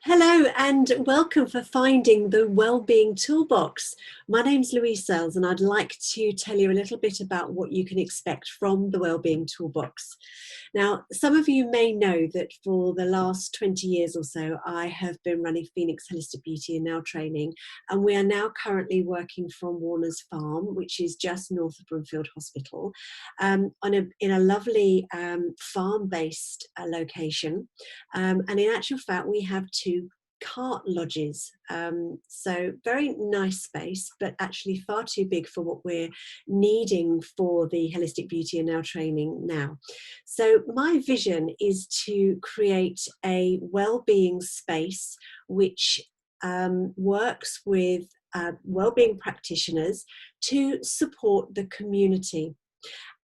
Hello and welcome for finding the Wellbeing Toolbox. My name's Louise Sells and I'd like to tell you a little bit about what you can expect from the Wellbeing Toolbox. Now, some of you may know that for the last 20 years or so, I have been running Phoenix Holistic Beauty and Nail Training, and we are now currently working from Warner's Farm, which is just north of Broomfield Hospital, in a lovely farm-based location. And in actual fact, we have two cart lodges. So very nice space, but actually far too big for what we're needing for the holistic beauty and nail training now. So my vision is to create a well-being space which works with well-being practitioners to support the community.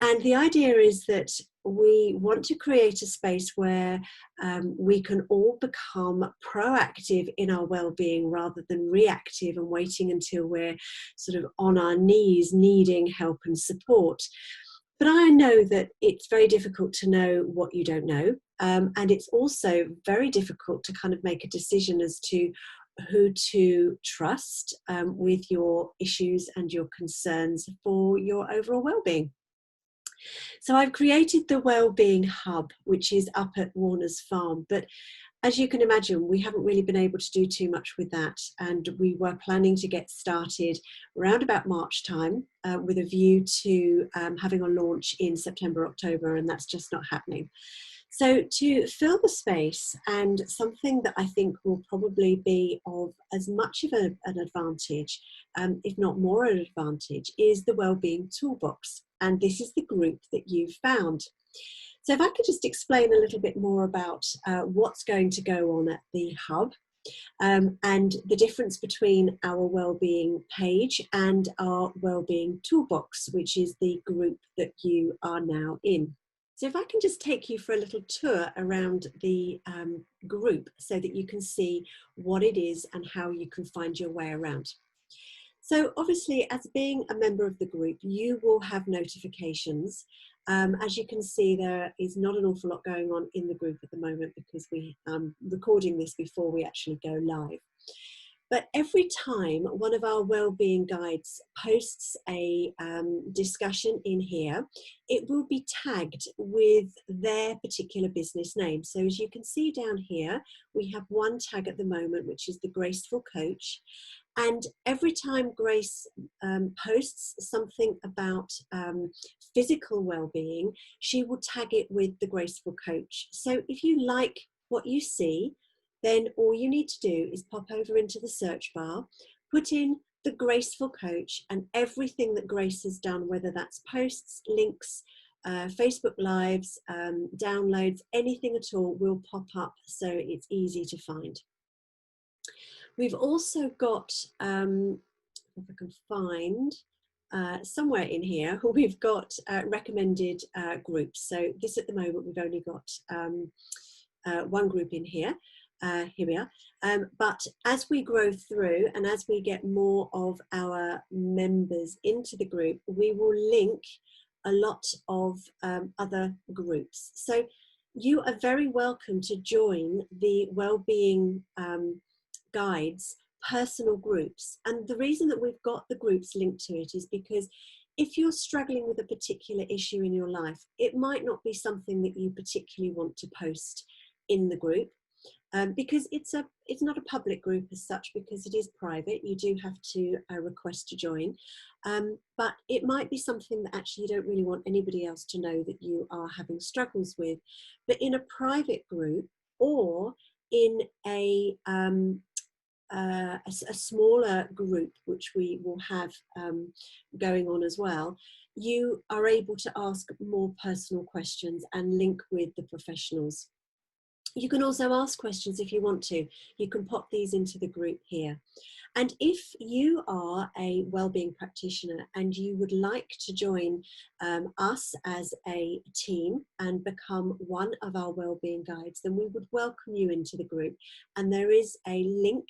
And the idea is that we want to create a space where we can all become proactive in our well-being rather than reactive and waiting until we're sort of on our knees needing help and support. But I know that it's very difficult to know what you don't know. And it's also very difficult to kind of make a decision as to who to trust with your issues and your concerns for your overall well-being. So I've created the Wellbeing Hub, which is up at Warner's Farm. But as you can imagine, we haven't really been able to do too much with that. And we were planning to get started around about March time with a view to having a launch in September, October, and that's just not happening. So to fill the space, and something that I think will probably be of as much of an advantage, if not more an advantage, is the Wellbeing Toolbox. And this is the group that you've found. So if I could just explain a little bit more about what's going to go on at the hub, and the difference between our wellbeing page and our wellbeing toolbox, which is the group that you are now in. So if I can just take you for a little tour around the group so that you can see what it is and how you can find your way around. So obviously, as being a member of the group, you will have notifications. As you can see, there is not an awful lot going on in the group at the moment because we are recording this before we actually go live. But every time one of our wellbeing guides posts a discussion in here, it will be tagged with their particular business name. So as you can see down here, we have one tag at the moment, which is the Graceful Coach. And every time Grace posts something about physical well-being, she will tag it with the Graceful Coach. So if you like what you see, then all you need to do is pop over into the search bar, put in the Graceful Coach, and everything that Grace has done, whether that's posts, links, Facebook Lives, downloads, anything at all will pop up, so it's easy to find. We've also got, if I can find, somewhere in here, we've got recommended groups. So this at the moment, we've only got one group in here. Here we are. But as we grow through and as we get more of our members into the group, we will link a lot of other groups. So you are very welcome to join the Wellbeing Guides personal groups. And the reason that we've got the groups linked to it is because if you're struggling with a particular issue in your life, it might not be something that you particularly want to post in the group. Because it's not a public group as such, because it is private. You do have to request to join, but it might be something that actually you don't really want anybody else to know that you are having struggles with. But in a private group or in a smaller group, which we will have going on as well, you are able to ask more personal questions and link with the professionals. You can also ask questions if you want to. You can pop these into the group here. And if you are a wellbeing practitioner and you would like to join us as a team and become one of our wellbeing guides, then we would welcome you into the group. And there is a link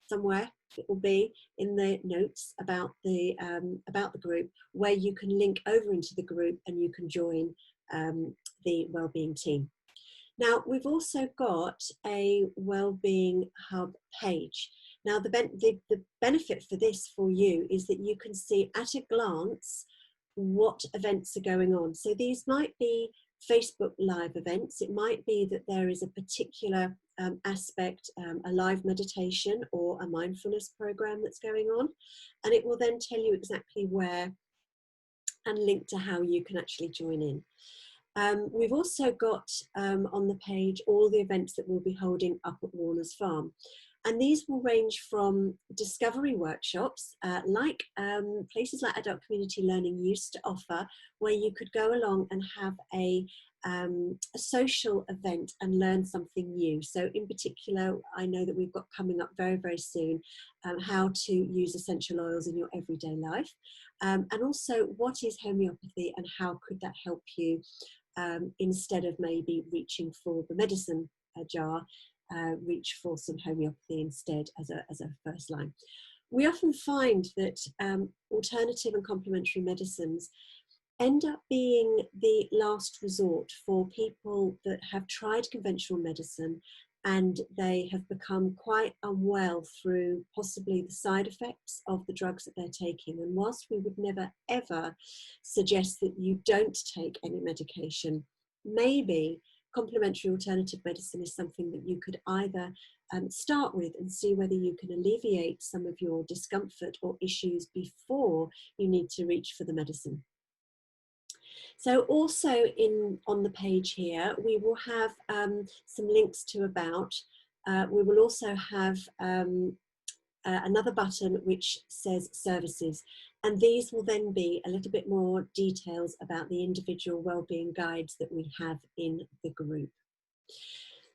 somewhere, it will be in the notes about the group, where you can link over into the group and you can join the wellbeing team. Now, we've also got a Wellbeing Hub page. Now, the benefit for this for you is that you can see at a glance what events are going on. So these might be Facebook Live events. It might be that there is a particular aspect, a live meditation or a mindfulness program that's going on. And it will then tell you exactly where and link to how you can actually join in. We've also got on the page all the events that we'll be holding up at Warners Farm. And these will range from discovery workshops, like places like Adult Community Learning used to offer, where you could go along and have a social event and learn something new. So in particular, I know that we've got coming up very, very soon, how to use essential oils in your everyday life. And also, what is homeopathy and how could that help you instead of maybe reaching for the medicine jar, reach for some homeopathy instead as a first line. We often find that alternative and complementary medicines end up being the last resort for people that have tried conventional medicine and they have become quite unwell through possibly the side effects of the drugs that they're taking. And whilst we would never ever suggest that you don't take any medication, maybe complementary alternative medicine is something that you could either start with and see whether you can alleviate some of your discomfort or issues before you need to reach for the medicine. So also on the page here, we will have some links to about. We will also have another button which says services. And these will then be a little bit more details about the individual wellbeing guides that we have in the group.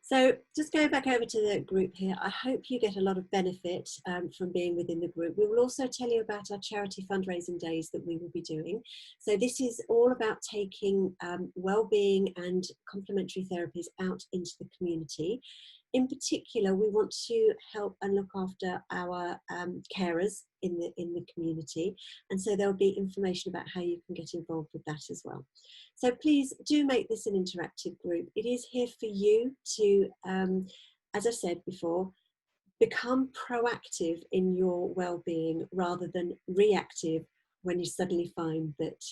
So just going back over to the group here, I hope you get a lot of benefit from being within the group. We will also tell you about our charity fundraising days that we will be doing. So this is all about taking wellbeing and complementary therapies out into the community. In particular, we want to help and look after our carers in the community, and so there'll be information about how you can get involved with that as well. So please do make this an interactive group. It is here for you to, as I said before, become proactive in your well-being rather than reactive when you suddenly find that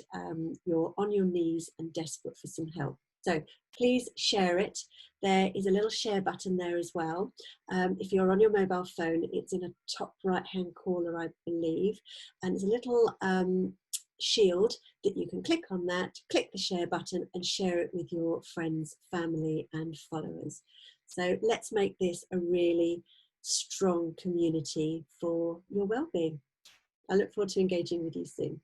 you're on your knees and desperate for some help. So please share it. There is a little share button there as well. If you're on your mobile phone, it's in a top right-hand corner, I believe, and there's a little shield that you can click on that, click the share button and share it with your friends, family and followers. So let's make this a really strong community for your well-being. I look forward to engaging with you soon.